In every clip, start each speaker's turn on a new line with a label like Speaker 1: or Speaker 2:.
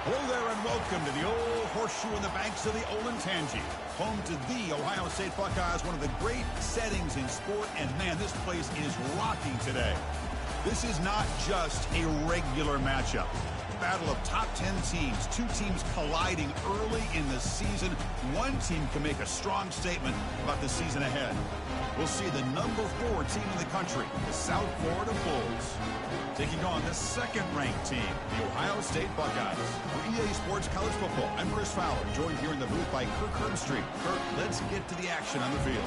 Speaker 1: Hello there and welcome to the old horseshoe on the banks of the Olentangy, home to the Ohio State Buckeyes, one of the great settings in sport, and man, this place is rocking today. This is not just a regular matchup. Battle of top 10 teams, two teams colliding early in the season. One team can make a strong statement about the season ahead. We'll see the number 4 team in the country, the South Florida Bulls, taking on the second-ranked team, the Ohio State Buckeyes. For EA Sports College Football, I'm Chris Fowler, joined here in the booth by Kirk Herbstreit. Kirk, let's get to the action on the field.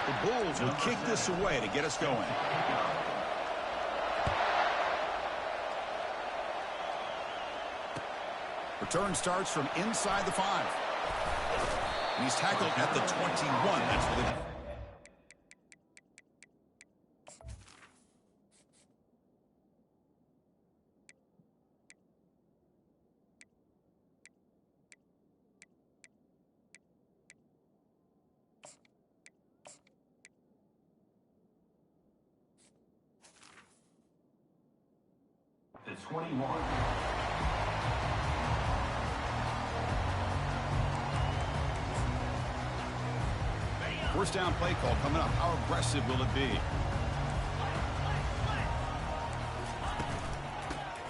Speaker 1: The Bulls will kick this away to get us going. Return starts from inside the 5. He's tackled at the 21. That's for the...
Speaker 2: The 21.
Speaker 1: First down play call coming up. How aggressive will it be?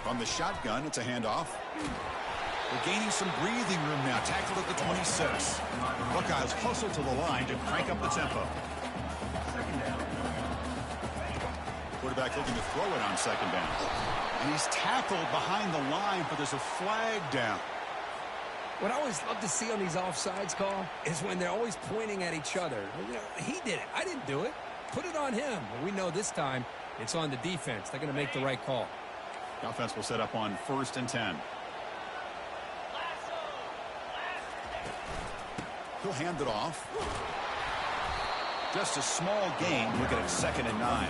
Speaker 1: From the shotgun, it's a handoff. We're gaining some breathing room now. Tackled at the 26. Buckeyes hustle to the line to crank up the tempo.
Speaker 2: Second down.
Speaker 1: Quarterback looking to throw it on second down. And he's tackled behind the line, but there's a flag down.
Speaker 3: What I always love to see on these offsides call is when they're always pointing at each other. You know, he did it. I didn't do it. Put it on him. But we know this time it's on the defense. They're going to make the right call.
Speaker 1: The offense will set up on 1st and 10. He'll hand it off. Just a small gain. Looking at 2nd and 9.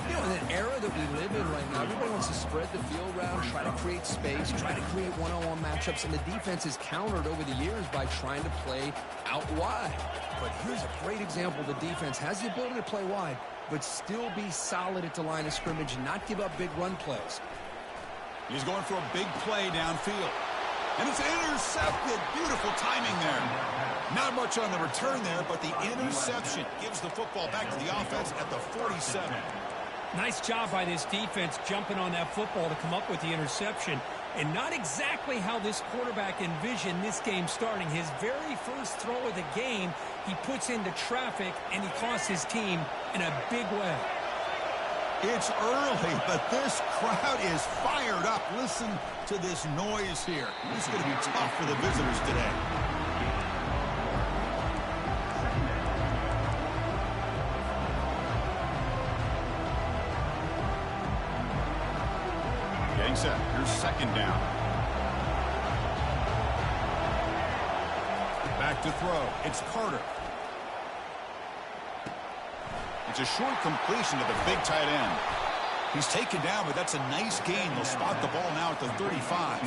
Speaker 3: You know, in an era that we live in right now, everybody wants to spread the field around, try to create space, try to create one-on-one matchups, and the defense is countered over the years by trying to play out wide. But here's a great example. The defense has the ability to play wide, but still be solid at the line of scrimmage and not give up big run plays.
Speaker 1: He's going for a big play downfield. And it's intercepted. Beautiful timing there. Not much on the return there, but the interception gives the football back to the offense at the 47.
Speaker 4: Nice job by this defense jumping on that football to come up with the interception. And not exactly how this quarterback envisioned this game starting. His very first throw of the game, he puts into traffic, and he costs his team in a big way.
Speaker 1: It's early, but this crowd is fired up. Listen to this noise here. It's going to be tough for the visitors today. Getting set. Here's 2nd down. Back to throw. It's Carter. It's a short completion to the big tight end. He's taken down, but that's a nice gain. They'll spot the ball now at the 35.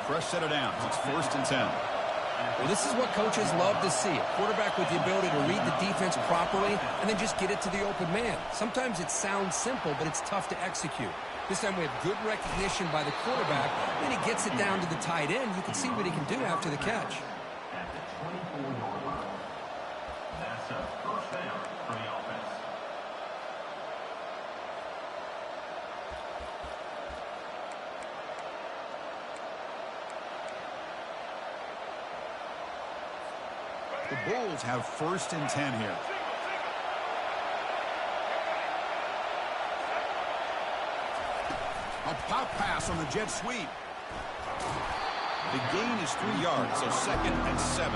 Speaker 1: Fresh set of downs. It's 1st and 10.
Speaker 3: Well, this is what coaches love to see. A quarterback with the ability to read the defense properly and then just get it to the open man. Sometimes it sounds simple, but it's tough to execute. This time we have good recognition by the quarterback. Then he gets it down to the tight end. You can see what he can do after the catch.
Speaker 2: At the 24-yard line. That's a first down for the offense.
Speaker 1: The Bulls have 1st and 10 here. A pop pass on the jet sweep. The gain is 3 yards, so 2nd and 7.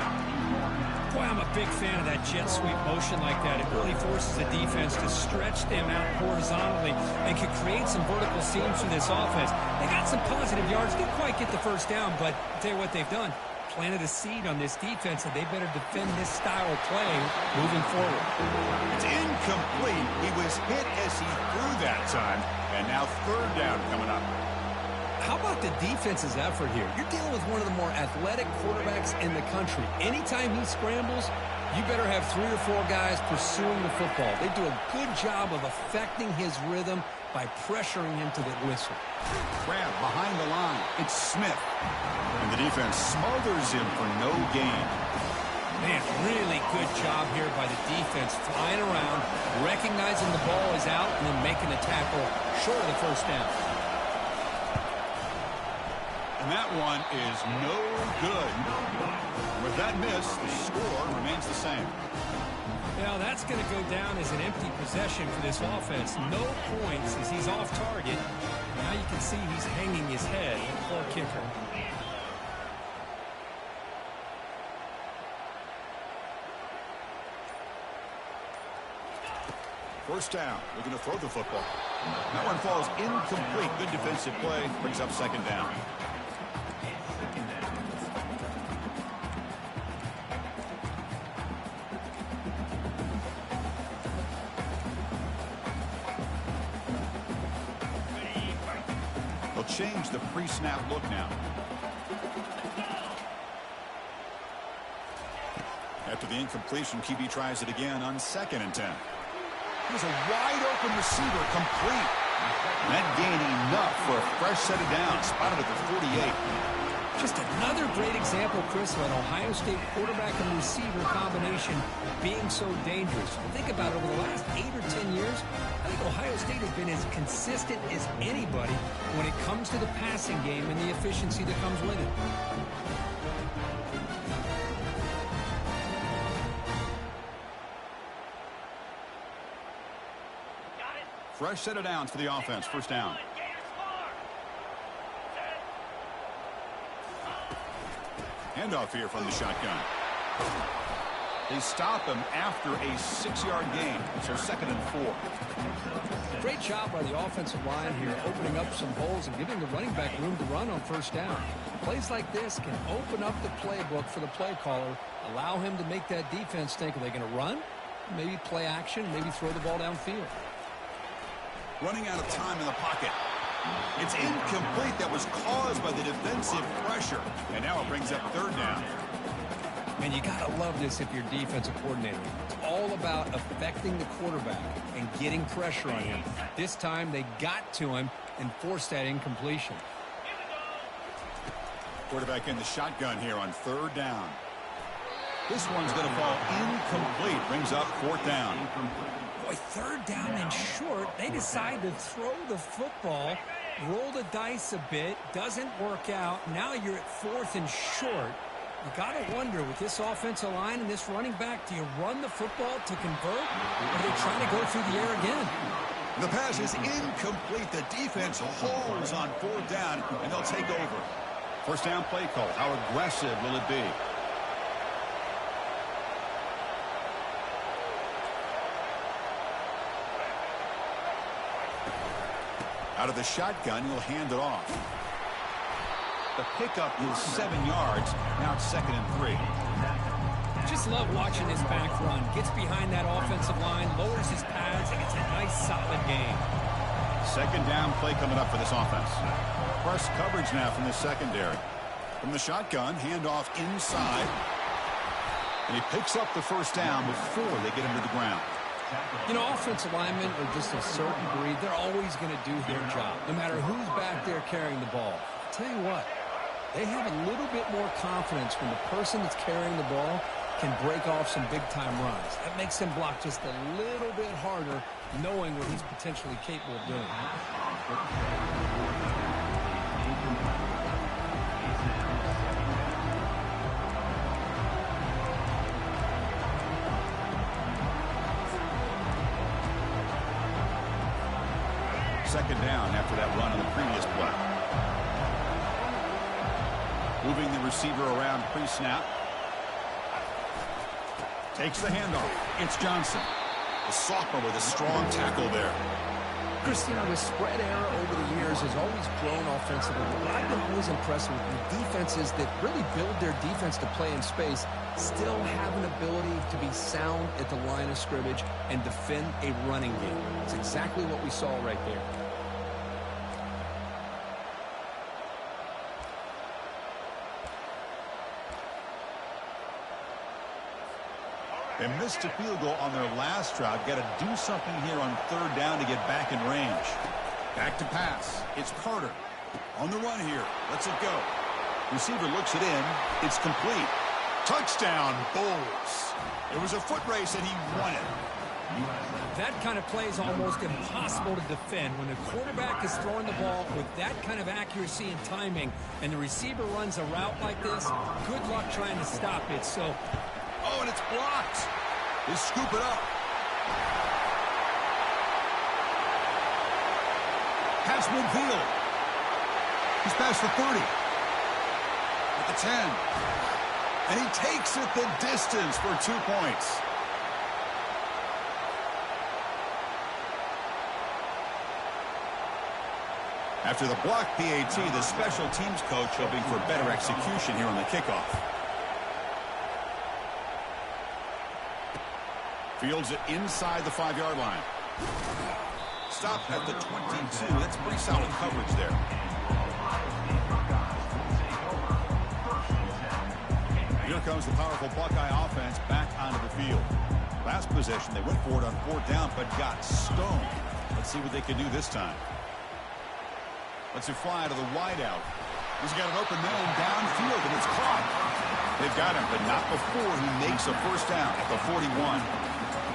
Speaker 4: Boy, I'm a big fan of that jet sweep motion like that. It really forces the defense to stretch them out horizontally and can create some vertical seams for this offense. They got some positive yards. Didn't quite get the first down, but I'll tell you what they've done. Planted a seed on this defense, and they better defend this style of play moving forward.
Speaker 1: It's incomplete. He was hit as he threw that time, and now third down coming up.
Speaker 3: How about the defense's effort here? You're dealing with one of the more athletic quarterbacks in the country. Anytime he scrambles, you better have 3 or 4 guys pursuing the football. They do a good job of affecting his rhythm by pressuring him to the whistle.
Speaker 1: Grab behind the line. It's Smith. And the defense smothers him for no gain.
Speaker 4: Man, really good job here by the defense, flying around, recognizing the ball is out, and then making the tackle short of the first down.
Speaker 1: And that one is no good. With that miss, the score remains the same.
Speaker 4: Now, that's going to go down as an empty possession for this offense. No points as he's off target. Now you can see he's hanging his head. Poor kicker.
Speaker 1: First down. Looking to throw the football. That one falls incomplete. Good defensive play. Brings up second down. They'll change the pre-snap look now. After the incompletion, QB tries it again on 2nd and 10. Here's a wide-open receiver, complete. That gain enough for a fresh set of downs, spotted at the 48.
Speaker 4: Just another great example, Chris, of an Ohio State quarterback and receiver combination being so dangerous. Think about it, over the last 8 or 10 years, I think Ohio State has been as consistent as anybody when it comes to the passing game and the efficiency that comes with it.
Speaker 1: Fresh set of downs for the offense. First down. Handoff here from the shotgun. They stop him after a 6-yard gain. So 2nd and 4.
Speaker 3: Great job by the offensive line here, opening up some holes and giving the running back room to run on first down. Plays like this can open up the playbook for the play caller, allow him to make that defense think, are they going to run? Maybe play action, maybe throw the ball downfield.
Speaker 1: Running out of time in the pocket. It's incomplete. That was caused by the defensive pressure. And now it brings up third down.
Speaker 3: And you got to love this if you're defensive coordinator. It's all about affecting the quarterback and getting pressure on him. This time they got to him and forced that incompletion.
Speaker 1: Quarterback in the shotgun here on third down. This one's going to fall incomplete. Brings up 4th down.
Speaker 4: Boy, third down and short. They decide to throw the football, roll the dice a bit, doesn't work out. Now you're at 4th and short. You got to wonder, with this offensive line and this running back, do you run the football to convert, or are they trying to go through the air again?
Speaker 1: The pass is incomplete. The defense holds on 4th down, and they'll take over. First down play call. How aggressive will it be? Out of the shotgun, he'll hand it off. The pickup is 7 yards. Now it's 2nd and 3.
Speaker 4: Just love watching this back run. Gets behind that offensive line, lowers his pads, and gets a nice, solid gain.
Speaker 1: Second down play coming up for this offense. Press coverage now from the secondary. From the shotgun, handoff inside. And he picks up the first down before they get him to the ground.
Speaker 3: You know, offensive linemen are just a certain breed. They're always going to do their job, no matter who's back there carrying the ball. I'll tell you what, they have a little bit more confidence when the person that's carrying the ball can break off some big-time runs. That makes him block just a little bit harder, knowing what he's potentially capable of doing.
Speaker 1: Second down after that run on the previous play. Moving the receiver around pre-snap. Takes the handoff. It's Johnson. The sophomore with a strong tackle there.
Speaker 3: Chris, you know, the spread era over the years has always grown offensively. But I've been always impressed with the defenses that really build their defense to play in space, still have an ability to be sound at the line of scrimmage and defend a running game. It's exactly what we saw right there.
Speaker 1: They missed a field goal on their last drive. Got to do something here on third down to get back in range. Back to pass. It's Carter. On the run here. Lets it go. Receiver looks it in. It's complete. Touchdown, Bulls. It was a foot race and he won it.
Speaker 4: That kind of play is almost impossible to defend. When the quarterback is throwing the ball with that kind of accuracy and timing, and the receiver runs a route like this, good luck trying to stop it. So,
Speaker 1: oh, and it's blocked. They scoop it up. Pass midfield. He's past the 30. At the 10. And he takes it the distance for 2 points. After the block PAT, the special teams coach hoping for better execution here on the kickoff. Fields it inside the 5-yard line. Stopped at the 22. That's pretty solid coverage there. Here comes the powerful Buckeye offense back onto the field. Last possession, they went for it on 4th down, but got stoned. Let's see what they can do this time. Let's it fly to the wideout. He's got an open man downfield, and it's caught. They've got him, but not before he makes a first down at the 41.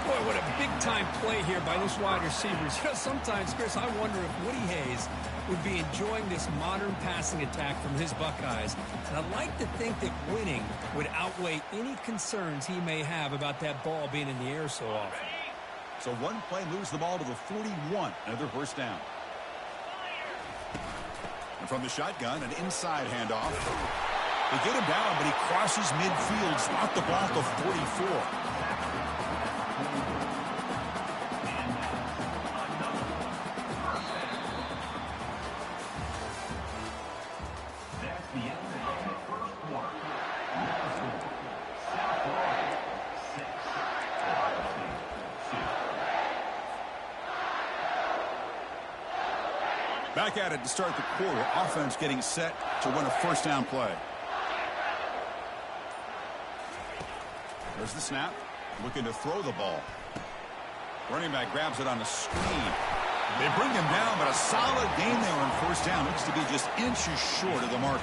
Speaker 4: boy, what a big-time play here by this wide receiver. You know, sometimes, Chris, I wonder if Woody Hayes would be enjoying this modern passing attack from his Buckeyes. And I'd like to think that winning would outweigh any concerns he may have about that ball being in the air so often.
Speaker 1: So one play moves the ball to the 41. Another first down. And from the shotgun, an inside handoff. They get him down, but he crosses midfield, spot the ball at the 44. Back at it to start the quarter. Offense getting set to run a first down play. There's the snap. Looking to throw the ball. Running back grabs it on the screen. They bring him down, but a solid gain there on first down. Looks to be just inches short of the marker.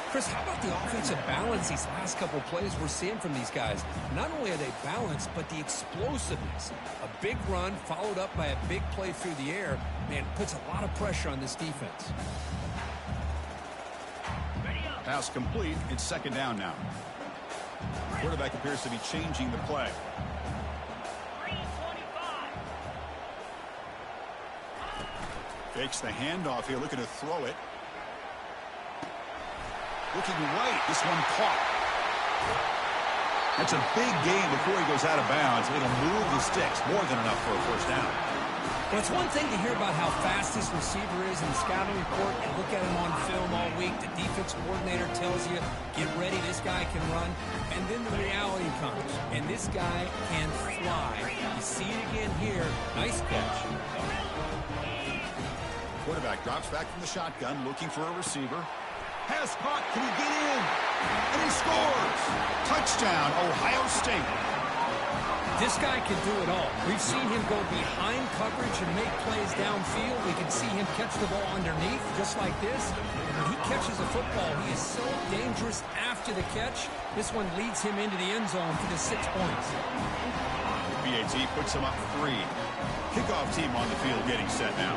Speaker 4: Chris, how about the offensive balance these last couple of plays we're seeing from these guys? Not only are they balanced, but the explosiveness. A big run followed up by a big play through the air, man, puts a lot of pressure on this defense.
Speaker 1: Pass complete. It's second down now. Quarterback appears to be changing the play. Fakes the handoff here, looking to throw it. Looking right, this one caught. That's a big gain before he goes out of bounds. It'll move the sticks, more than enough for a first down.
Speaker 4: Well, it's one thing to hear about how fast this receiver is in the scouting report and look at him on film all week. The defense coordinator tells you, get ready, this guy can run. And then the reality comes, and this guy can fly. You see it again here. Nice catch.
Speaker 1: Quarterback drops back from the shotgun, looking for a receiver. Pass caught. Can he get in? And he scores. Touchdown, Ohio State.
Speaker 4: This guy can do it all. We've seen him go behind coverage and make plays downfield. We can see him catch the ball underneath, just like this. When he catches a football, he is so dangerous after the catch. This one leads him into the end zone for the 6 points.
Speaker 1: The PAT puts him up 3. Kickoff team on the field getting set now.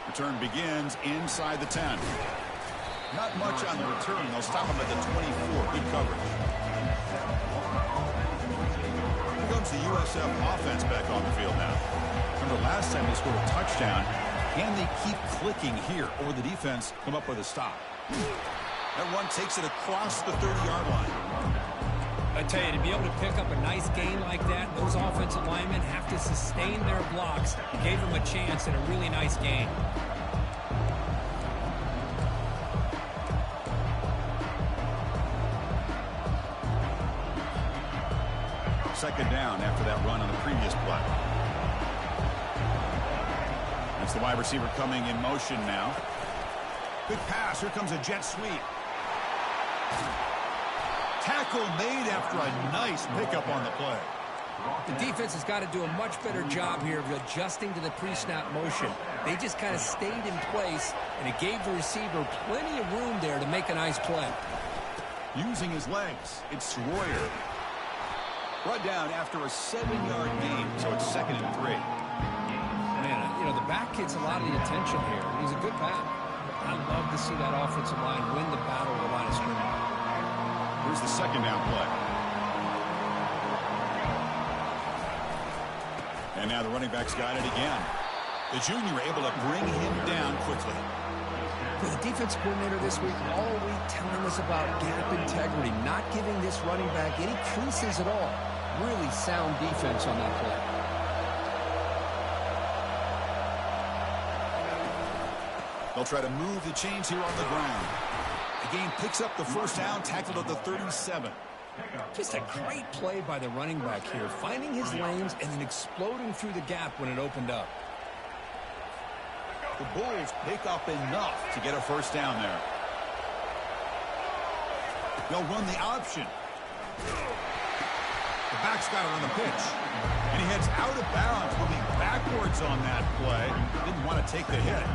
Speaker 1: Return begins inside the 10. Not much on the return. They'll stop him at the 24. Good coverage. Here comes the USF offense back on the field now. Remember last time they scored a touchdown. Can they keep clicking here, or the defense come up with a stop? That run takes it across the 30-yard line.
Speaker 4: I tell you, to be able to pick up a nice gain like that, those offensive linemen have to sustain their blocks. It gave them a chance at a really nice gain.
Speaker 1: Second down after that run on the previous play. That's the wide receiver coming in motion now. Good pass. Here comes a jet sweep. Tackle made after a nice pickup on the play.
Speaker 4: The defense has got to do a much better job here of adjusting to the pre-snap motion. They just kind of stayed in place, and it gave the receiver plenty of room there to make a nice play.
Speaker 1: Using his legs, it's Royer. Brought down after a 7-yard gain, so it's 2nd and 3.
Speaker 4: Man, you know, the back gets a lot of the attention here. He's a good back. I love to see that offensive line win the battle of the line of scrimmage.
Speaker 1: Here's the second down play. And now the running back's got it again. The junior able to bring him down quickly.
Speaker 3: For the defense coordinator this week, all week telling us about gap integrity, not giving this running back any creases at all. Really sound defense on that play.
Speaker 1: They'll try to move the chains here on the ground. The game picks up the first down, tackled at the 37.
Speaker 4: Just a great play by the running back here, finding his lanes and then exploding through the gap when it opened up.
Speaker 1: The Bulls pick up enough to get a first down there. They'll run the option. The back's got it on the pitch. And he heads out of bounds, moving backwards on that play. Didn't want to take the hit.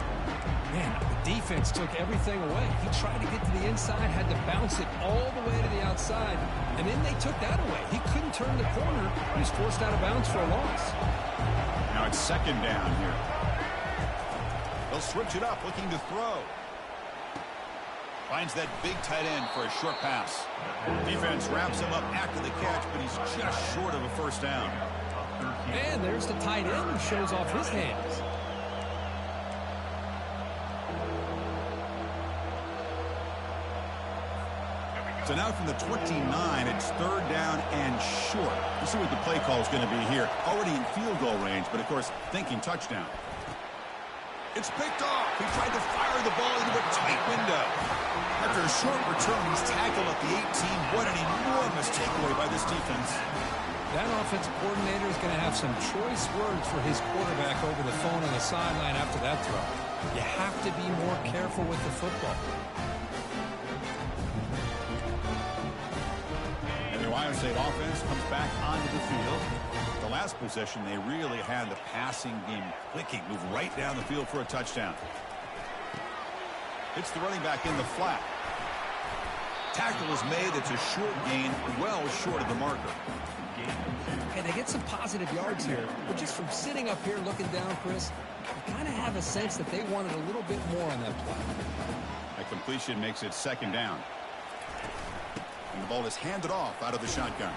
Speaker 4: Man, the defense took everything away. He tried to get to the inside, had to bounce it all the way to the outside, and then they took that away. He couldn't turn the corner, and he's forced out of bounds for a loss.
Speaker 1: Now it's second down here. They'll switch it up, looking to throw. Finds that big tight end for a short pass. Defense wraps him up after the catch, but he's just short of a first down.
Speaker 4: And there's the tight end who shows off his hands.
Speaker 1: So now from the 29, it's third down and short. We'll see what the play call is going to be here. Already in field goal range, but of course, thinking touchdown. It's picked off. He tried to fire the ball into a tight window. After a short return, he's tackled at the 18. What an enormous takeaway by this defense.
Speaker 4: That offensive coordinator is going to have some choice words for his quarterback over the phone on the sideline after that throw. You have to be more careful with the football.
Speaker 1: Ohio State offense comes back onto the field. The last possession, they really had the passing game clicking. Move right down the field for a touchdown. It's the running back in the flat. Tackle is made. It's a short gain, well short of the marker.
Speaker 4: And they get some positive yards here. But just from sitting up here looking down, Chris, you kind of have a sense that they wanted a little bit more on that play.
Speaker 1: That completion makes it second down. And the ball is handed off out of the shotgun.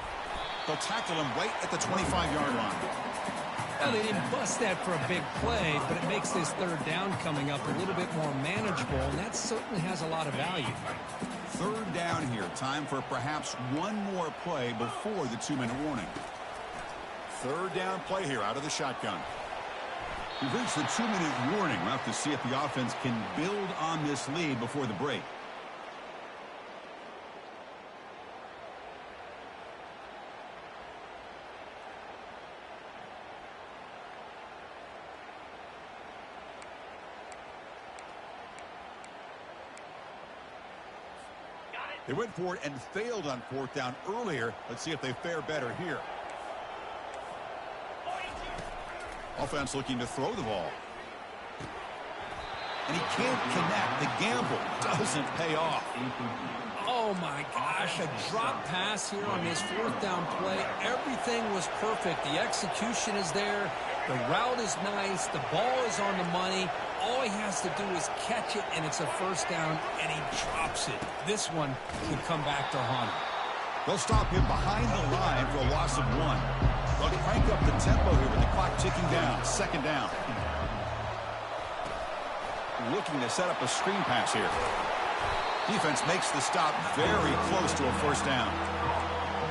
Speaker 1: They'll tackle him right at the 25-yard line.
Speaker 4: Well, they didn't bust that for a big play, but it makes this third down coming up a little bit more manageable, and that certainly has a lot of value.
Speaker 1: Third down here. Time for perhaps one more play before the 2-minute warning. Third down play here out of the shotgun. We've reached the 2-minute warning. We'll have to see if the offense can build on this lead before the break. They went for it and failed on fourth down earlier. Let's see if they fare better here. Offense looking to throw the ball. And he can't connect. The gamble doesn't pay off.
Speaker 4: Oh, my gosh. A drop pass here on this fourth down play. Everything was perfect. The execution is there. The route is nice. The ball is on the money. All he has to do is catch it, and it's a first down, and he drops it. This one could come back to haunt him.
Speaker 1: They'll stop him behind the line for a loss of 1. They'll crank up the tempo here with the clock ticking down. Second down. looking to set up a screen pass here. Defense makes the stop very close to a first down.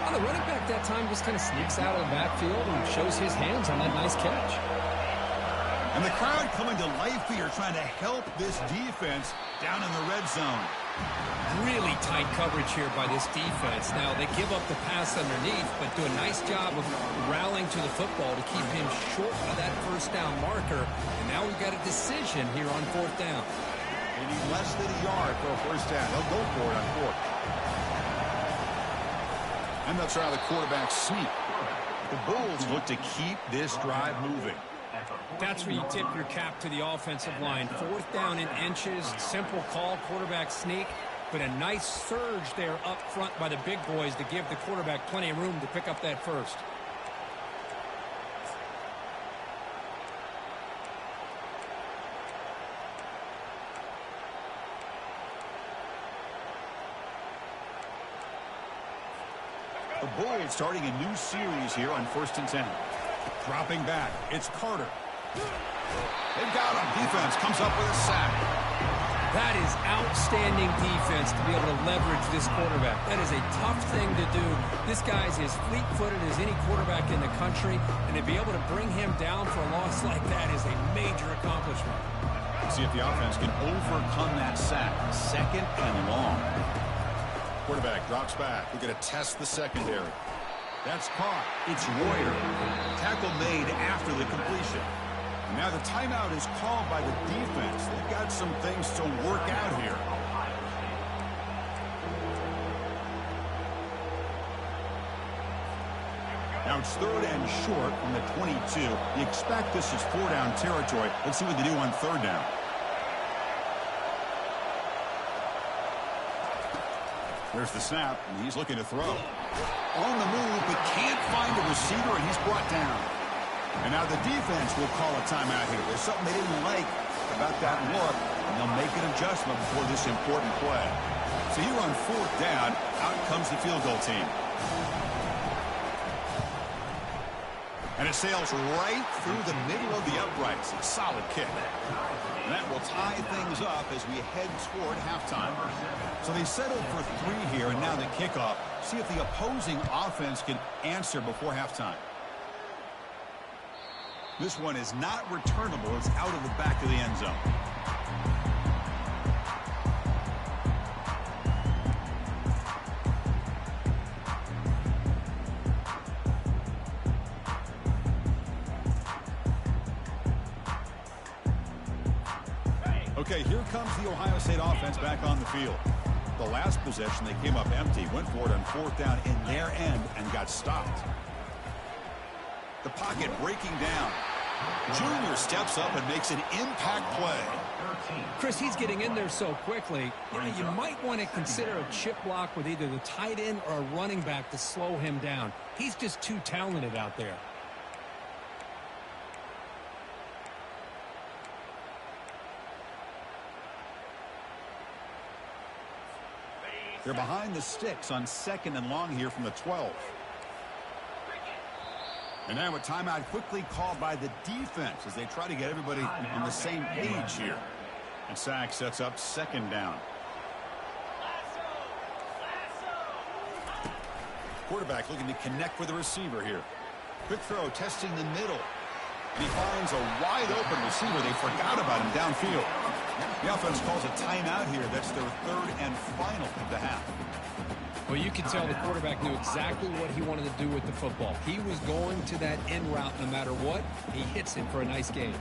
Speaker 3: Well, the running back that time just kind of sneaks out of the backfield and shows his hands on that nice catch.
Speaker 1: And the crowd coming to life here, trying to help this defense down in the red zone.
Speaker 4: Really tight coverage here by this defense. Now, they give up the pass underneath, but do a nice job of rallying to the football to keep him short of that first down marker. And now we've got a decision here on fourth down.
Speaker 1: They need less than a yard for a first down. They'll go for it on fourth. And they'll try the quarterback sneak. The Bulls look to keep this drive moving.
Speaker 4: That's where you tip your cap to the offensive line. Fourth down in inches, simple call, quarterback sneak, but a nice surge there up front by the big boys to give the quarterback plenty of room to pick up that first.
Speaker 1: The Bulls starting a new series here on 1st and 10. Dropping back, it's Carter. They've got him. Defense comes up with a sack.
Speaker 4: That is outstanding defense to be able to leverage this quarterback. That is a tough thing to do. This guy's as fleet-footed as any quarterback in the country, and to be able to bring him down for a loss like that is a major accomplishment.
Speaker 1: See if the offense can overcome that sack. Second and long. Quarterback drops back. We're going to test the secondary. That's caught. It's Royer. Tackle made after the completion. And now the timeout is called by the defense. They've got some things to work out here. Now it's 3rd and short from the 22. You expect this is 4-down territory. Let's see what they do on 3rd down. There's the snap, and he's looking to throw. On the move, but can't find a receiver, and he's brought down. And now the defense will call a timeout here. There's something they didn't like about that look, and they'll make an adjustment before this important play. So here on 4th down, out comes the field goal team. And it sails right through the middle of the uprights. It's a solid kick. And that will tie things up as we head toward halftime. So they settled for 3 here, and now the kickoff. See if the opposing offense can answer before halftime. This one is not returnable. It's out of the back of the end zone. Okay, here comes the Ohio State offense back on the field. The last possession, they came up empty, went for it on 4th down in their end and got stopped. The pocket breaking down. Junior steps up and makes an impact play.
Speaker 4: Chris, he's getting in there so quickly. You might want to consider a chip block with either the tight end or a running back to slow him down. He's just too talented out there.
Speaker 1: They're behind the sticks on 2nd and long here from the 12. And now a timeout quickly called by the defense as they try to get everybody on the same page here. And Sack sets up 2nd down. Quarterback looking to connect with the receiver here. Quick throw testing the middle. And he finds a wide open receiver. They forgot about him downfield. The offense calls a timeout here. That's their 3rd and final of the half.
Speaker 4: Well, you can tell the quarterback knew exactly what he wanted to do with the football. He was going to that in route no matter what. He hits it for a nice gain.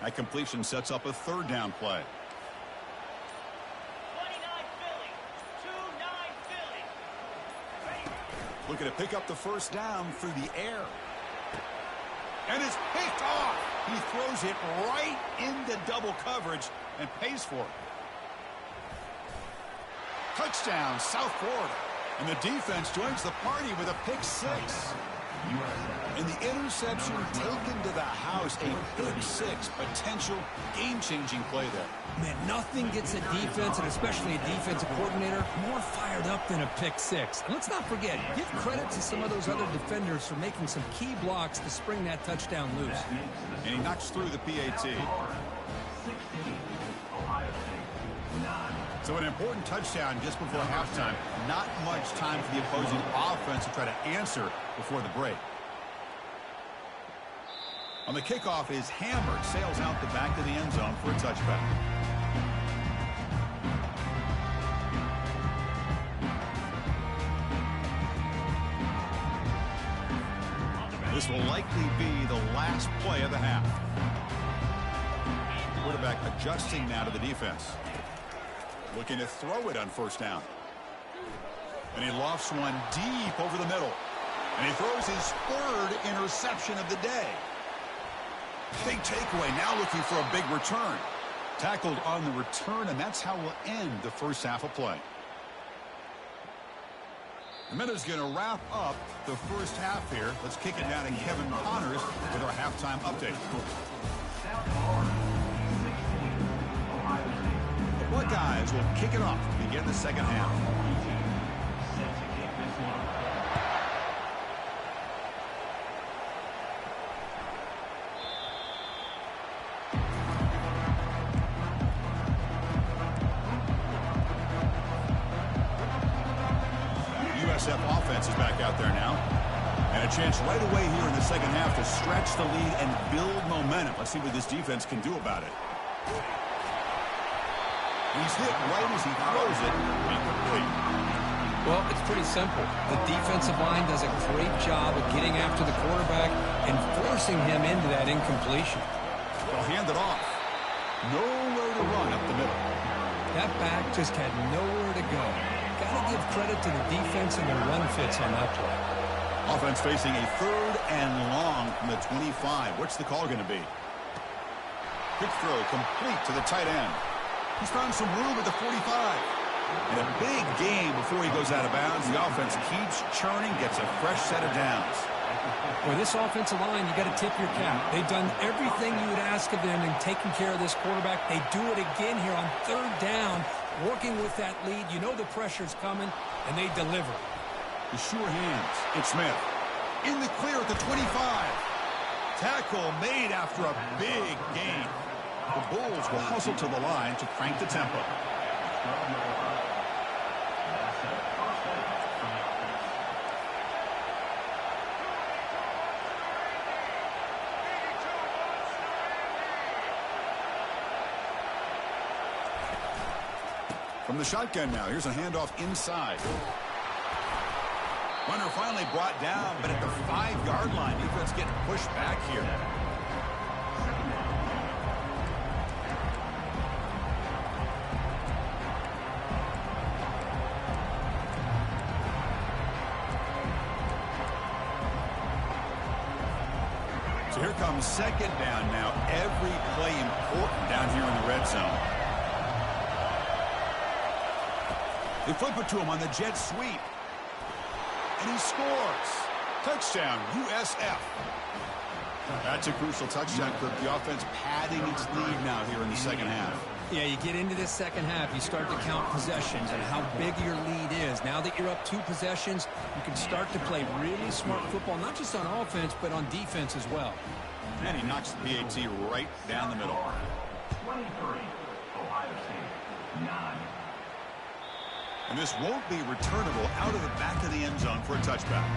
Speaker 4: That completion sets up a 3rd down play. Looking to pick up the first down through the air. And it's picked off. He throws it right into double coverage and pays for it. Touchdown, South Florida. And the defense joins the party with a pick 6.
Speaker 1: And the interception taken to the house, a pick six, potential game-changing play there.
Speaker 4: Man, nothing gets a defense, and especially a defensive coordinator, more fired up than a pick six. And let's not forget, give credit to some of those other defenders for making some key blocks to spring that touchdown loose.
Speaker 1: And he knocks through the PAT. So an important touchdown just before halftime. Not much time for the opposing offense to try to answer before the break. On the kickoff is hammered, sails out the back of the end zone for a touchback. This will likely be the last play of the half. Quarterback adjusting now to the defense. Looking to throw it on first down. And he lofts one deep over the middle. And he throws his third interception of the day. Big takeaway, now looking for a big return. Tackled on the return, and that's how we'll end the first half of play. The minute's going to wrap up the first half here. Let's kick it down to Kevin Connors with our halftime update. The Buckeyes will kick it off to begin the second half. USF offense is back out there now. And a chance right away here in the second half to stretch the lead and build momentum. Let's see what this defense can do about it. He's hit right as he throws it. Incomplete.
Speaker 4: Well, it's pretty simple. The defensive line does a great job of getting after the quarterback and forcing him into that incompletion.
Speaker 1: They'll hand it off. Nowhere to run up the middle.
Speaker 4: That back just had nowhere to go. Got to give credit to the defense and their run fits on that play.
Speaker 1: Offense facing a third and long from the 25. What's the call going to be? Quick throw complete to the tight end. He's found some room at the 45. And a big game before he goes out of bounds. The offense keeps churning, gets a fresh set of downs.
Speaker 4: For this offensive line, you got to tip your cap. They've done everything you would ask of them in taking care of this quarterback. They do it again here on third down, working with that lead. You know the pressure's coming, and they deliver.
Speaker 1: The sure hands. It's Smith. In the clear at the 25. Tackle made after a big gain. The Bulls will hustle to the line to crank the tempo. From the shotgun now, here's a handoff inside. Runner finally brought down, but at the 5-yard line, defense getting pushed back here. So here comes second down now. Every play important down here in the red zone. They flip it to him on the jet sweep. And he scores. Touchdown, USF. That's a crucial touchdown, Kirk. The offense padding its lead now here in the second half.
Speaker 4: Yeah, you get into this second half, you start to count possessions and how big your lead is. Now that you're up 2 possessions, you can start to play really smart football, not just on offense, but on defense as well.
Speaker 1: And he knocks the PAT right down the middle.
Speaker 2: 23, Ohio State, 9.
Speaker 1: And this won't be returnable out of the back of the end zone for a touchback.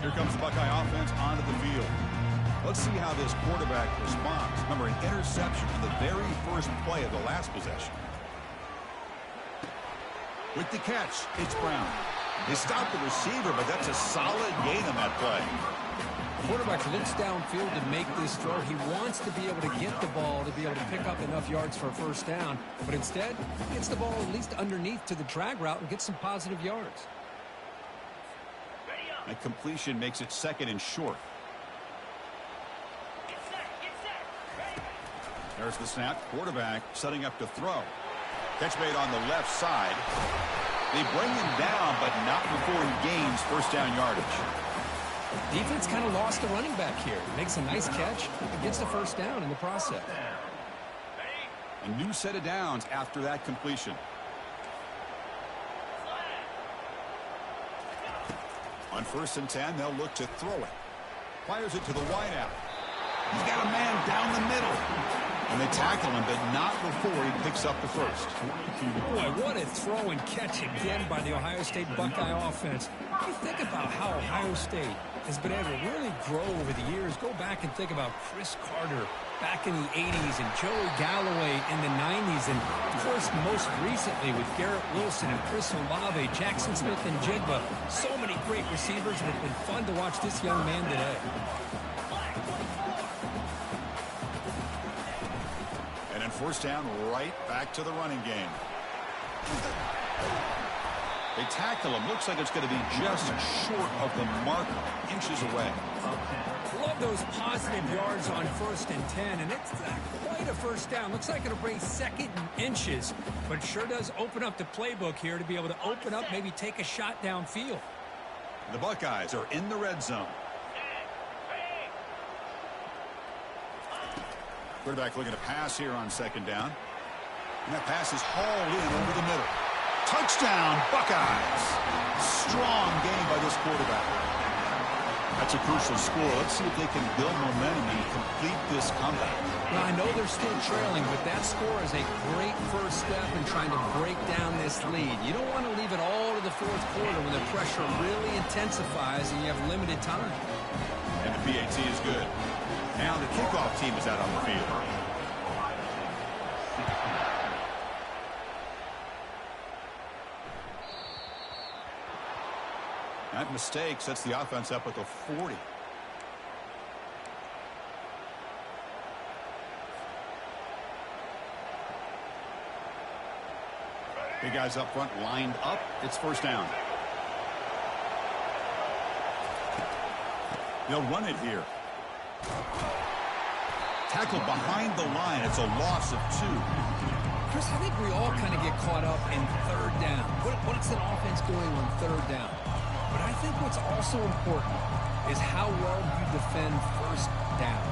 Speaker 1: Here comes the Buckeye offense onto the field. Let's see how this quarterback responds. Remember, an interception on the very first play of the last possession. With the catch, it's Brown. They stopped the receiver, but that's a solid gain on that play.
Speaker 4: The quarterback looks downfield to make this throw. He wants to be able to get the ball to be able to pick up enough yards for a first down, but instead, he gets the ball at least underneath to the drag route and gets some positive yards.
Speaker 1: That completion makes it second and short. There's the snap. Quarterback setting up to throw. Catch made on the left side. They bring him down, but not before he gains first down yardage.
Speaker 3: Defense kind of lost the running back here. Makes a nice catch. Gets the first down in the process.
Speaker 1: A new set of downs after that completion. On 1st and 10, they'll look to throw it. Fires it to the wideout. He's got a man down the middle. And they tackle him, but not before he picks up the first.
Speaker 4: Boy, what a throw and catch again by the Ohio State Buckeye offense. You think about how Ohio State has been able to really grow over the years. Go back and think about Chris Carter back in the 80s and Joey Galloway in the 90s. And, of course, most recently with Garrett Wilson and Chris Olave, Jackson Smith and Jigba. So many great receivers, and it's been fun to watch this young man today.
Speaker 1: And then first down, right back to the running game. They tackle him. Looks like it's going to be just short of the marker, inches away.
Speaker 4: Love those positive yards on 1st and 10, and it's quite a first down. Looks like it'll bring 2nd and inches, but it sure does open up the playbook here to be able to open up, maybe take a shot downfield.
Speaker 1: The Buckeyes are in the red zone. Quarterback looking to pass here on 2nd down. And that pass is hauled in over the middle. Touchdown, Buckeyes. Strong game by this quarterback. That's a crucial score. Let's see if they can build momentum and complete this comeback.
Speaker 3: Well, I know they're still trailing, but that score is a great first step in trying to break down this lead. You don't want to leave it all to the 4th quarter when the pressure really intensifies and you have limited time.
Speaker 1: And the PAT is good. Now the kickoff team is out on the field. That mistake sets the offense up at the 40. Big guys up front lined up. It's first down. They'll run it here. Tackled behind the line. It's a loss of 2.
Speaker 3: Chris, I think we all kind of get caught up in 3rd down. What's an offense doing on 3rd down? But I think what's also important is how well you defend 1st down.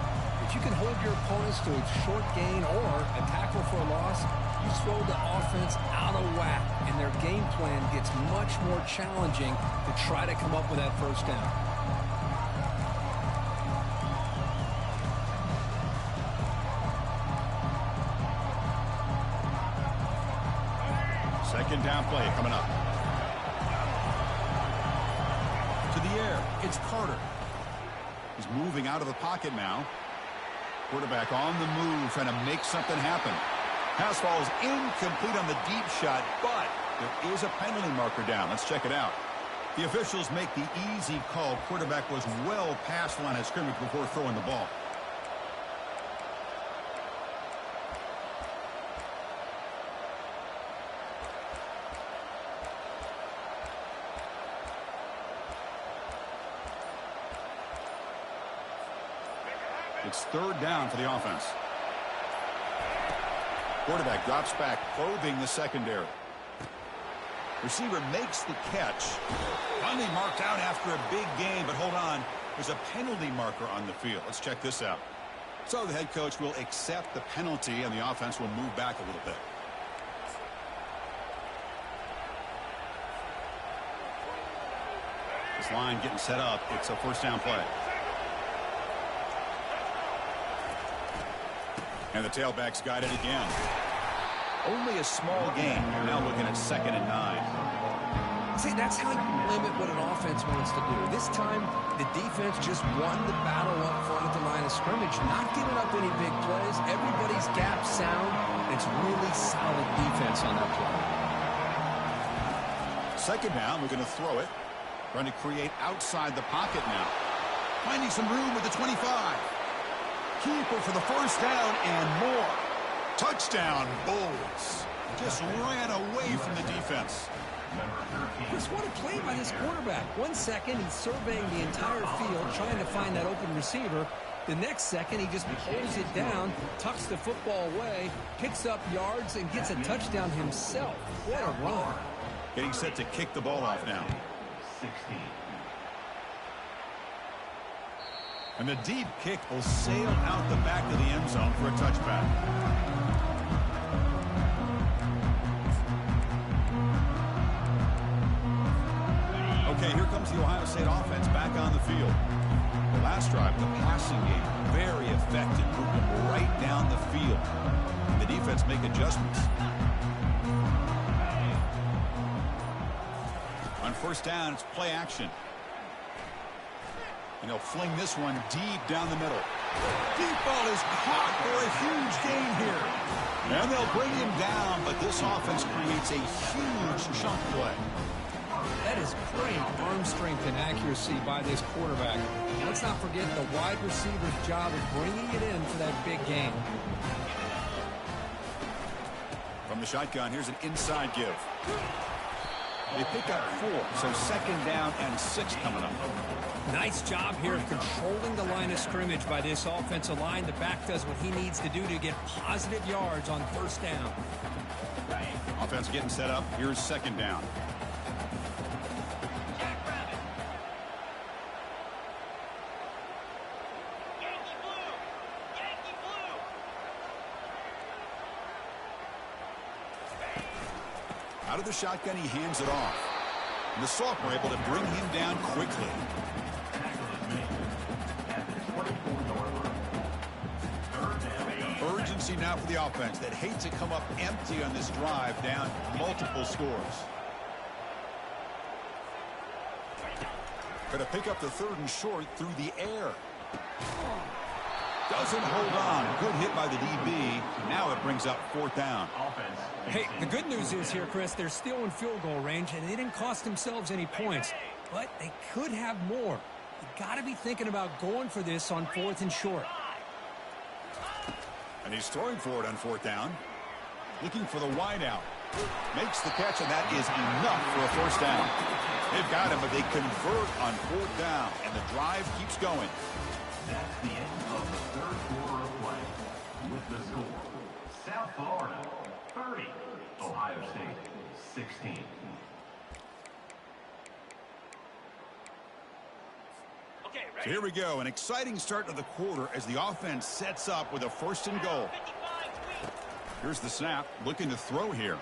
Speaker 3: If you can hold your opponents to a short gain or a tackle for a loss, you throw the offense out of whack, and their game plan gets much more challenging to try to come up with that first down.
Speaker 1: Second down play coming up. To the air, it's Carter. He's moving out of the pocket now. Quarterback on the move, trying to make something happen. Pass falls incomplete on the deep shot, but there is a penalty marker down. Let's check it out. The officials make the easy call. Quarterback was well past the line of scrimmage before throwing the ball. It's 3rd down for the offense. Quarterback drops back, probing the secondary. Receiver makes the catch. Finally marked out after a big gain, but hold on. There's a penalty marker on the field. Let's check this out. So the head coach will accept the penalty, and the offense will move back a little bit. This line getting set up. It's a first down play. And the tailback's got it again. Only a small gain. You're now looking at 2nd and 9.
Speaker 3: See, that's how you limit what an offense wants to do. This time, the defense just won the battle up front at the line of scrimmage, not giving up any big plays. Everybody's gap sound. It's really solid defense on that play.
Speaker 1: 2nd down, we're going to throw it. Trying to create outside the pocket now. Finding some room with the 25. Keeper for the first down and more. Touchdown, Bulls. Just ran away from the defense.
Speaker 3: Chris, what a play by this quarterback. 1 second, he's surveying the entire field, trying to find that open receiver.
Speaker 4: The next second, he just pulls it down, tucks the football away, picks up yards, and gets a touchdown himself. What a run.
Speaker 1: Getting set to kick the ball off now.
Speaker 2: 16.
Speaker 1: And the deep kick will sail out the back of the end zone for a touchback. Okay, here comes the Ohio State offense back on the field. The last drive, the passing game, very effective, moving right down the field. And the defense make adjustments. On first down, it's play action. And he'll fling this one deep down the middle. Deep ball is caught for a huge gain here. And they'll bring him down, but this offense creates a huge chunk play.
Speaker 4: That is great arm strength and accuracy by this quarterback. Let's not forget the wide receiver's job of bringing it in for that big gain.
Speaker 1: From the shotgun, here's an inside give. They pick up 4, so second down and 6 coming up.
Speaker 4: Nice job here of controlling the line of scrimmage by this offensive line. The back does what he needs to do to get positive yards on first down.
Speaker 1: Offense getting set up. Here's second down. Out of the shotgun, he hands it off. And the sophomore able to bring him down quickly. Urgency now for the offense that hates to come up empty on this drive, down multiple scores. Going to pick up the 3rd and short through the air. Doesn't hold on. Good hit by the DB. Now it brings up 4th down.
Speaker 4: Hey, the good news is here, Chris, they're still in field goal range, and they didn't cost themselves any points. But they could have more. You got to be thinking about going for this on 4th and short.
Speaker 1: And he's throwing for it on 4th down. Looking for the wide out. Makes the catch, and that is enough for a first down. They've got him, but they convert on 4th down, and the drive keeps going.
Speaker 2: That's the end of the 3rd quarter of play. With the score, South Florida 30, Ohio State 16.
Speaker 1: So here we go, an exciting start to the quarter as the offense sets up with a 1st and goal. Here's the snap, looking to throw here.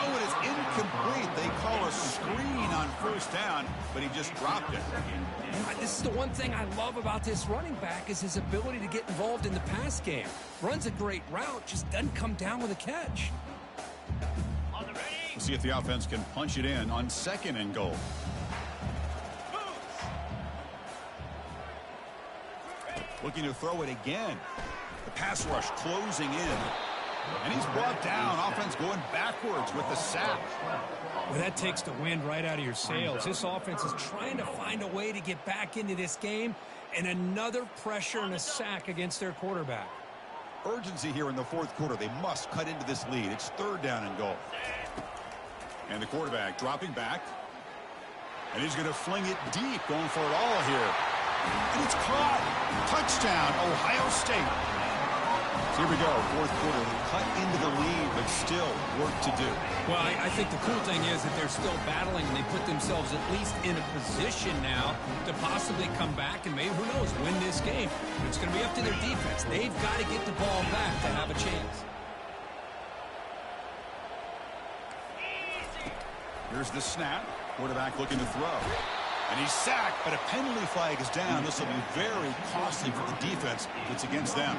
Speaker 1: Oh, it is incomplete. They call a screen on 1st down, but he just dropped it.
Speaker 4: This is the one thing I love about this running back is his ability to get involved in the pass game. Runs a great route, just doesn't come down with a catch.
Speaker 1: We'll see if the offense can punch it in on 2nd and goal. Looking to throw it again. The pass rush closing in. And he's brought down. Offense going backwards with the sack.
Speaker 4: Well, that takes the wind right out of your sails. This offense is trying to find a way to get back into this game, and another pressure and a sack against their quarterback.
Speaker 1: Urgency here in the 4th quarter. They must cut into this lead. It's 3rd down and goal. And the quarterback dropping back. And he's going to fling it deep, going for it all here. And it's caught. Touchdown, Ohio State. So here we go, 4th quarter. They cut into the lead, but still work to do.
Speaker 4: Well, I think the cool thing is that they're still battling, and they put themselves at least in a position now to possibly come back and maybe, who knows, win this game. But it's going to be up to their defense. They've got to get the ball back to have a chance.
Speaker 1: Here's the snap. Quarterback looking to throw. And he's sacked, but a penalty flag is down. This will be very costly for the defense that's against them.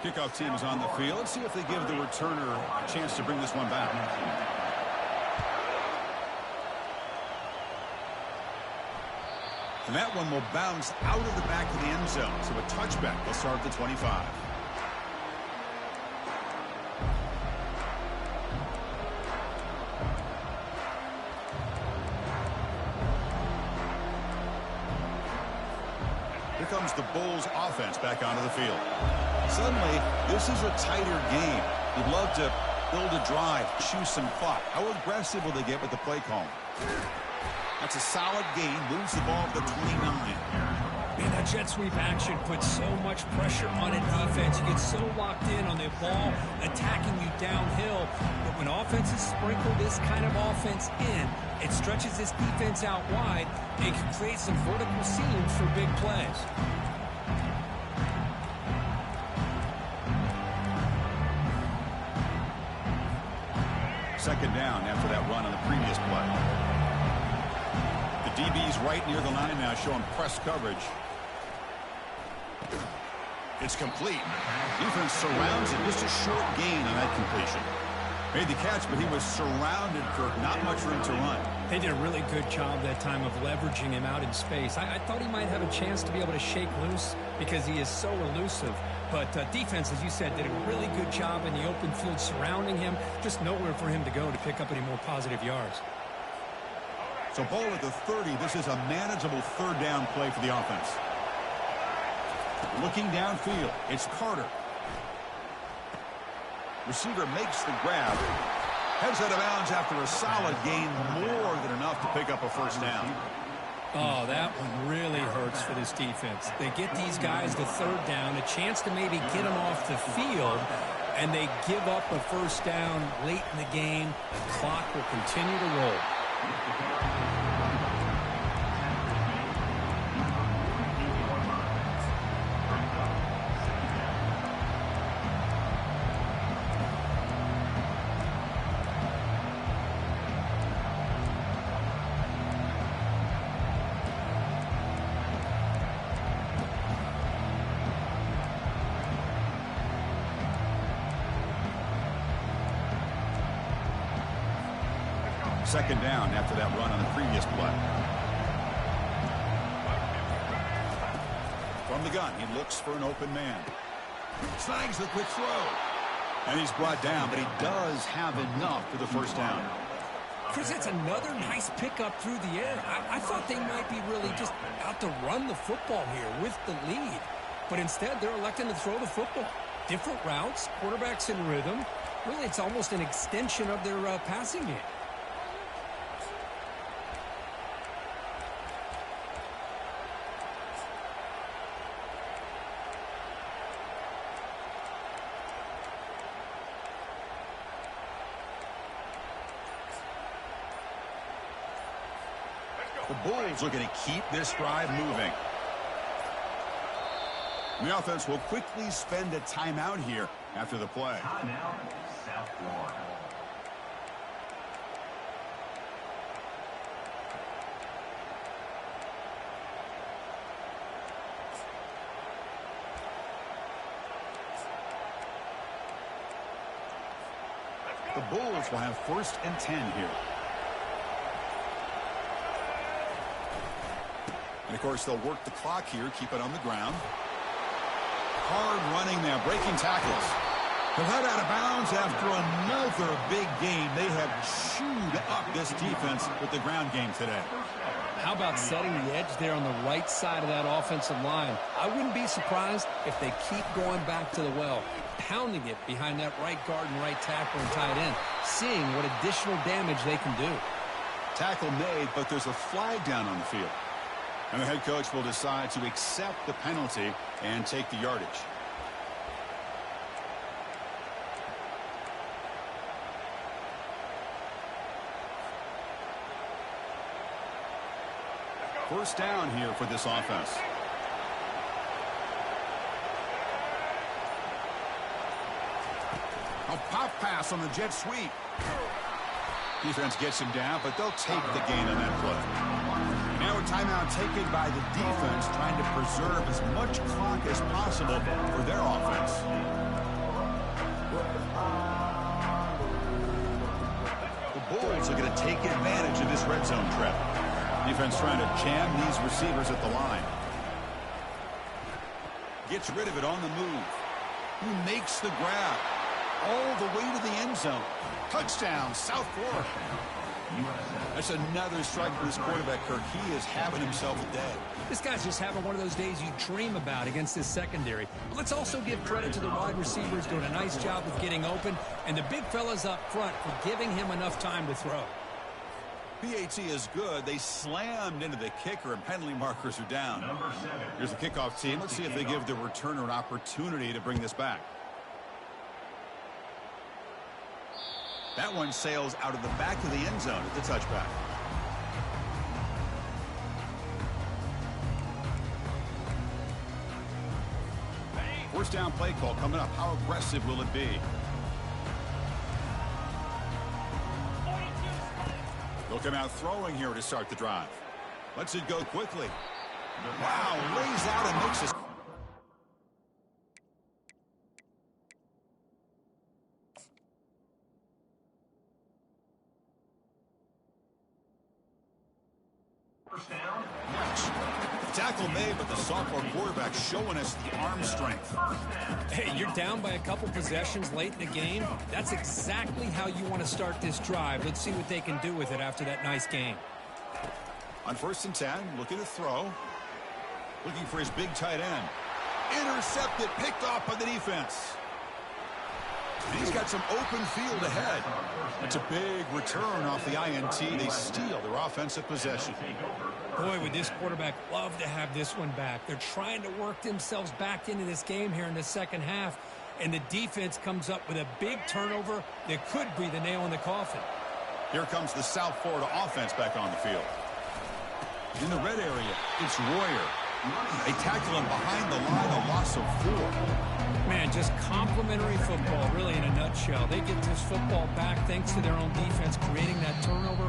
Speaker 1: Kickoff team is on the field. Let's see if they give the returner a chance to bring this one back. And that one will bounce out of the back of the end zone. So a touchback will start at the 25. Here comes the Bulls offense back onto the field. Suddenly, this is a tighter game. You'd love to build a drive, choose some clock. How aggressive will they get with the play call? That's a solid gain. Moves the ball to the 29.
Speaker 4: Man, that jet sweep action puts so much pressure on a defense. You get so locked in on the ball attacking you downhill. But when offenses sprinkle this kind of offense in, it stretches this defense out wide and can create some vertical seams for big plays.
Speaker 1: Second down after that run on the previous play. The DB's right near the line now, showing press coverage. It's complete. Defense surrounds him. Just a short gain on that completion. Made the catch, but he was surrounded for not much room to run.
Speaker 4: They did a really good job that time of leveraging him out in space. I thought he might have a chance to be able to shake loose because he is so elusive. But defense, as you said, did a really good job in the open field surrounding him. Just nowhere for him to go to pick up any more positive yards.
Speaker 1: So ball at the 30. This is a manageable third down play for the offense. Looking downfield, it's Carter. Receiver makes the grab. Heads out of bounds after a solid gain, more than enough to pick up a first down.
Speaker 4: Oh, that one really hurts for this defense. They get these guys the third down, a chance to maybe get them off the field, and they give up a first down late in the game. The clock will continue to roll.
Speaker 1: Second down after that run on the previous play. From the gun, he looks for an open man. Snags the quick throw. And he's brought down, but he does have enough for the first down.
Speaker 4: Chris, that's another nice pickup through the air. I thought they might be really just out to run the football here with the lead. But instead, they're electing to throw the football. Different routes, quarterbacks in rhythm. Really, it's almost an extension of their passing game.
Speaker 1: The Bulls are going to keep this drive moving. The offense will quickly spend a timeout here after the play.
Speaker 2: Timeout, South Florida.
Speaker 1: The Bulls will have 1st and 10 here. And, of course, they'll work the clock here, keep it on the ground. Hard running there, breaking tackles. They'll head out of bounds after another big game. They have chewed up this defense with the ground game today.
Speaker 4: How about setting the edge there on the right side of that offensive line? I wouldn't be surprised if they keep going back to the well, pounding it behind that right guard and right tackle and tight end, seeing what additional damage they can do.
Speaker 1: Tackle made, but there's a flag down on the field. And the head coach will decide to accept the penalty and take the yardage. First down here for this offense. A pop pass on the jet sweep. Defense gets him down, but they'll take the gain on that play. Now a timeout taken by the defense, trying to preserve as much clock as possible for their offense. The Bulls are going to take advantage of this red zone trap. Defense trying to jam these receivers at the line. Gets rid of it on the move. Who makes the grab? All the way to the end zone. Touchdown, South Florida. That's another strike for this quarterback, Kirk. He is having himself a day.
Speaker 4: This guy's just having one of those days you dream about against this secondary. But let's also give credit to the wide receivers doing a nice job of getting open, and the big fellas up front for giving him enough time to throw.
Speaker 1: PAT is good. They slammed into the kicker, and penalty markers are down. Here's the kickoff team. Let's see if they give the returner an opportunity to bring this back. That one sails out of the back of the end zone at the touchback. First down play call coming up. How aggressive will it be? They'll come out throwing here to start the drive. Lets it go quickly. Wow, lays out and makes it.
Speaker 2: First down.
Speaker 1: Tackle made, but the sophomore quarterback showing us the arm strength.
Speaker 4: Hey, you're down by a couple possessions late in the game. That's exactly how you want to start this drive. Let's see what they can do with it after that nice game.
Speaker 1: On 1st and 10, looking to throw. Looking for his big tight end. Intercepted, picked off by the defense. And he's got some open field ahead. It's a big return off the INT. They steal their offensive possession.
Speaker 4: Boy, would this quarterback love to have this one back. They're trying to work themselves back into this game here in the second half, and the defense comes up with a big turnover that could be the nail in the coffin.
Speaker 1: Here comes the South Florida offense back on the field. In the red area, it's Royer. They tackle him behind the line, a loss of 4.
Speaker 4: Man, just complimentary football, really, in a nutshell. They get this football back thanks to their own defense, creating that turnover,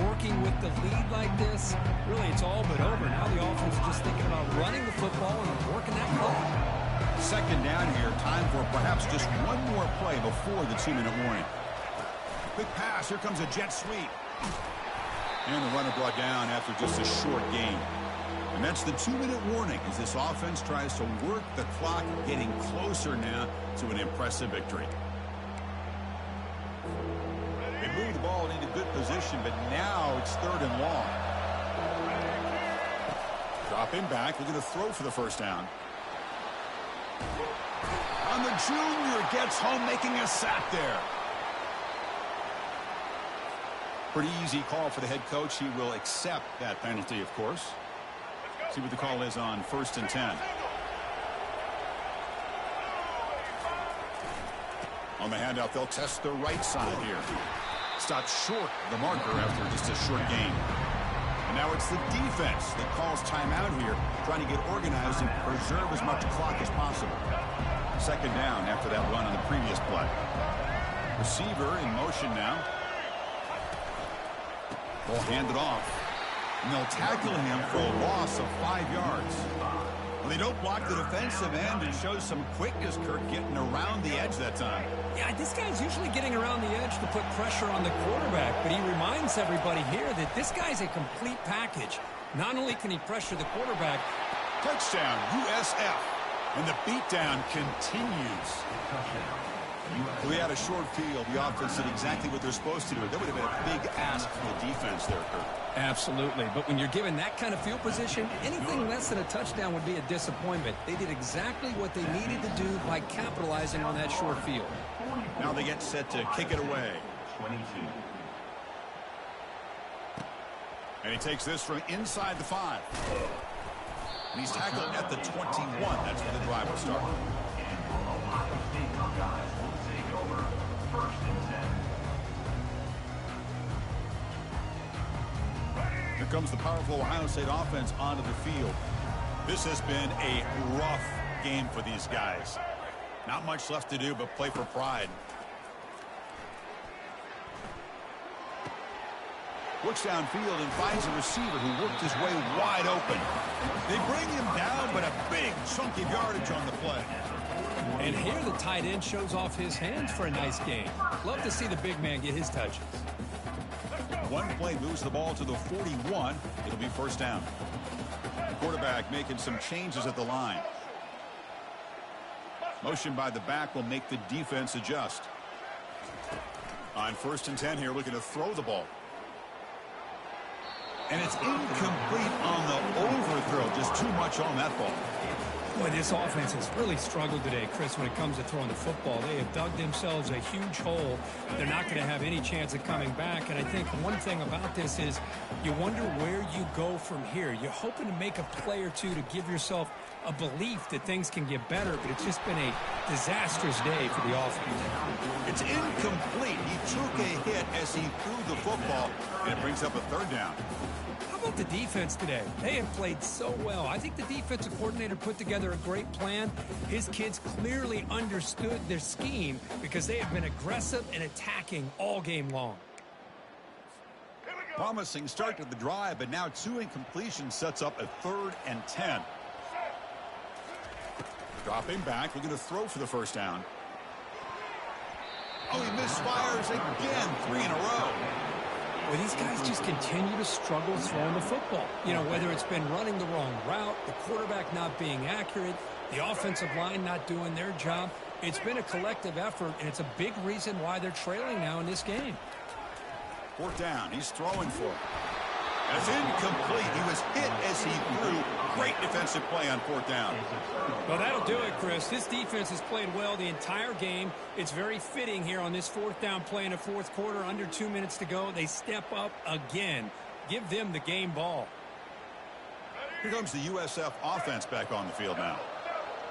Speaker 4: working with the lead like this. Really, it's all but over. Now the offense is just thinking about running the football and working that play.
Speaker 1: Second down here, time for perhaps just one more play before the 2-minute warning. Quick pass, here comes a jet sweep. And the runner brought down after just a short gain. And that's the 2-minute warning as this offense tries to work the clock, getting closer now to an impressive victory. They move the ball into good position, but now it's 3rd and long. Dropping back, looking to throw for the first down. And the junior gets home, making a sack there. Pretty easy call for the head coach. He will accept that penalty, of course. See what the call is on 1st and 10. On the handout, they'll test the right side here. Stopped short the marker after just a short gain. And now it's the defense that calls timeout here, trying to get organized and preserve as much clock as possible. Second down after that run on the previous play. Receiver in motion now. Ball handed off. And they'll tackle him for a loss of 5 yards. Well, they don't block the defensive end and show some quickness, Kirk, getting around the edge that time.
Speaker 4: Yeah, this guy's usually getting around the edge to put pressure on the quarterback, but he reminds everybody here that this guy's a complete package. Not only can he pressure the quarterback.
Speaker 1: Touchdown, USF. And the beatdown continues. We had a short field. The offense did exactly what they're supposed to do. That would have been a big ask for the defense there, Kirk.
Speaker 4: Absolutely. But when you're given that kind of field position, anything less than a touchdown would be a disappointment. They did exactly what they needed to do by capitalizing on that short field.
Speaker 1: Now they get set to kick it away.
Speaker 2: 22.
Speaker 1: And he takes this from inside the 5. And he's tackled at the 21. That's where the drive will start.
Speaker 2: Ohio State Buckeyes will take over 1st and 10.
Speaker 1: Here comes the powerful Ohio State offense onto the field. This has been a rough game for these guys. Not much left to do but play for pride. Looks downfield and finds a receiver who worked his way wide open. They bring him down, but a big chunk of yardage on the play.
Speaker 4: And here the tight end shows off his hands for a nice game. Love to see the big man get his touches.
Speaker 1: One play moves the ball to the 41. It'll be first down. The quarterback making some changes at the line. Motion by the back will make the defense adjust. On 1st and 10 here, looking to throw the ball. And it's incomplete on the overthrow. Just too much on that ball.
Speaker 4: Boy, this offense has really struggled today, Chris, when it comes to throwing the football. They have dug themselves a huge hole. They're not going to have any chance of coming back. And I think one thing about this is you wonder where you go from here. You're hoping to make a play or two to give yourself a belief that things can get better, but it's just been a disastrous day for the offense.
Speaker 1: It's incomplete. He took a hit as he threw the football, and it brings up a third down.
Speaker 4: How about the defense today? They have played so well. I think the defensive coordinator put together a great plan. His kids clearly understood their scheme because they have been aggressive and attacking all game long.
Speaker 1: Promising start to the drive, but now 2 incompletions sets up a 3rd and 10. Dropping back, looking to throw for the first down. Oh, he misfires again, 3 in a row.
Speaker 4: Well, these guys just continue to struggle throwing the football. You know, whether it's been running the wrong route, the quarterback not being accurate, the offensive line not doing their job. It's been a collective effort, and it's a big reason why they're trailing now in this game.
Speaker 1: 4th down, he's throwing for it. That's incomplete. He was hit as he threw. Great defensive play on 4th down.
Speaker 4: Well, that'll do it, Chris. This defense has played well the entire game. It's very fitting here on this 4th down play in the 4th quarter. Under 2 minutes to go. They step up again. Give them the game ball.
Speaker 1: Here comes the USF offense back on the field now.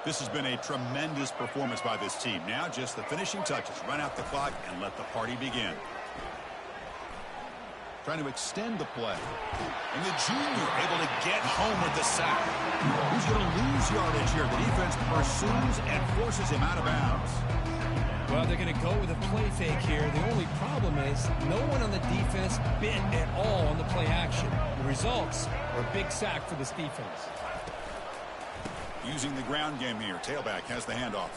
Speaker 1: This has been a tremendous performance by this team. Now just the finishing touches. Run out the clock and let the party begin. Trying to extend the play. And the junior able to get home with the sack. Who's going to lose yardage here? The defense pursues and forces him out of bounds.
Speaker 4: Well, they're going to go with a play fake here. The only problem is no one on the defense bit at all on the play action. The results are a big sack for this defense.
Speaker 1: Using the ground game here. Tailback has the handoff.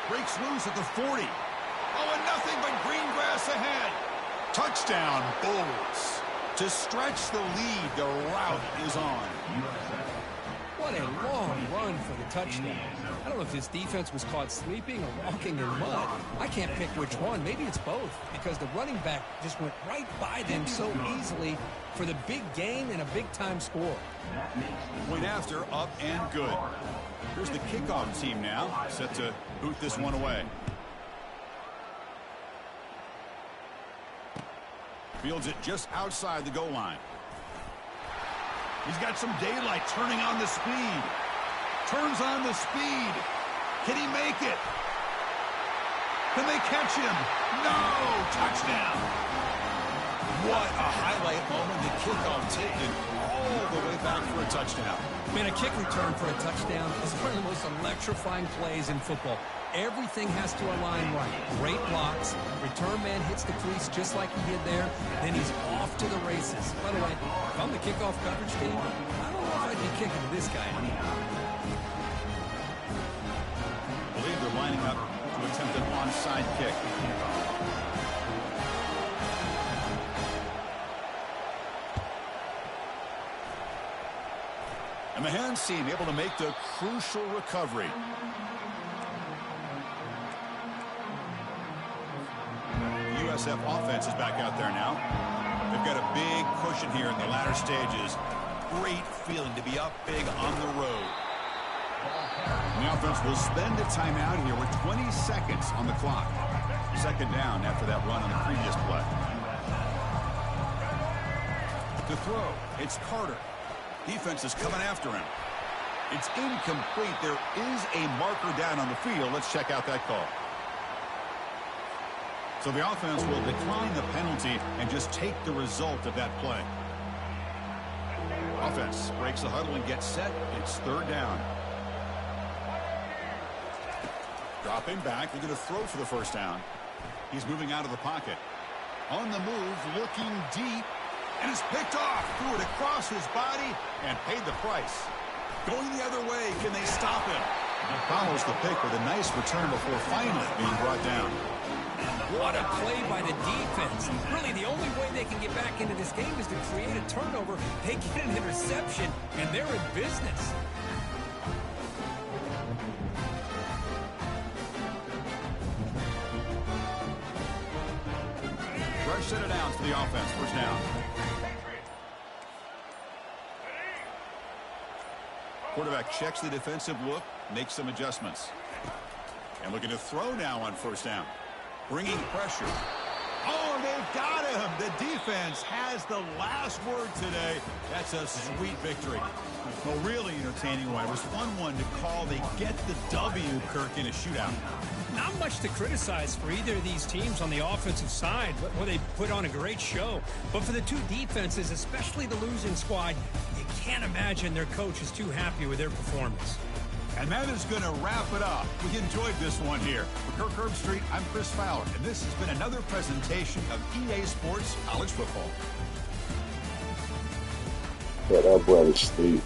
Speaker 1: Breaks loose at the 40. Oh, and nothing but green grass ahead. Touchdown, Bulls. To stretch the lead, the route is on.
Speaker 4: What a long run for the touchdown. I don't know if this defense was caught sleeping or walking in mud. I can't pick which one. Maybe it's both, because the running back just went right by them so easily for the big gain and a big-time score.
Speaker 1: Point after, up and good. Here's the kickoff team now, set to boot this one away. Fields it just outside the goal line. He's got some daylight, turning on the speed. Turns on the speed. Can he make it? Can they catch him? No! Touchdown! What a highlight moment. The kickoff taken all the way back for a touchdown.
Speaker 4: Man, a kick return for a touchdown is one of the most electrifying plays in football. Everything has to align right. Great blocks. Return man hits the crease just like he did there. Then he's off to the races. By the way, if I'm the kickoff coverage team, I don't know if I'd be kicking to this guy anymore.
Speaker 1: I believe they're lining up to attempt an onside kick. And the hands team able to make the crucial recovery. USF offense is back out there now. They've got a big cushion here in the latter stages. Great feeling to be up big on the road. And the offense will spend a timeout here with 20 seconds on the clock. 2nd down after that run on the previous play. To throw, it's Carter. Defense is coming after him. It's incomplete. There is a marker down on the field. Let's check out that call. So the offense will decline the penalty and just take the result of that play. Offense breaks the huddle and gets set. It's 3rd down. Dropping back. They're going to throw for the first down. He's moving out of the pocket. On the move, looking deep. And it's picked off. Threw it across his body and paid the price. Going the other way. Can they stop him? Follows the pick with a nice return before finally being brought down.
Speaker 4: What a play by the defense. Really, the only way they can get back into this game is to create a turnover. They get an interception, and they're in business.
Speaker 1: Fresh set of downs for the offense. First down. Quarterback checks the defensive look, makes some adjustments. And looking to throw now on first down. Bringing pressure. Oh, they've got him. The defense has the last word today. That's a sweet victory. Well, really entertaining one. It was fun one to call. They get the W, Kirk, in a shootout.
Speaker 4: Not much to criticize for either of these teams on the offensive side. Well, they put on a great show. But for the two defenses, especially the losing squad, you can't imagine their coach is too happy with their performance.
Speaker 1: And that is going to wrap it up. We enjoyed this one here. For Kirk Herbstreit, I'm Chris Fowler, and this has been another presentation of EA Sports College Football.
Speaker 5: Yeah, that brother Steve,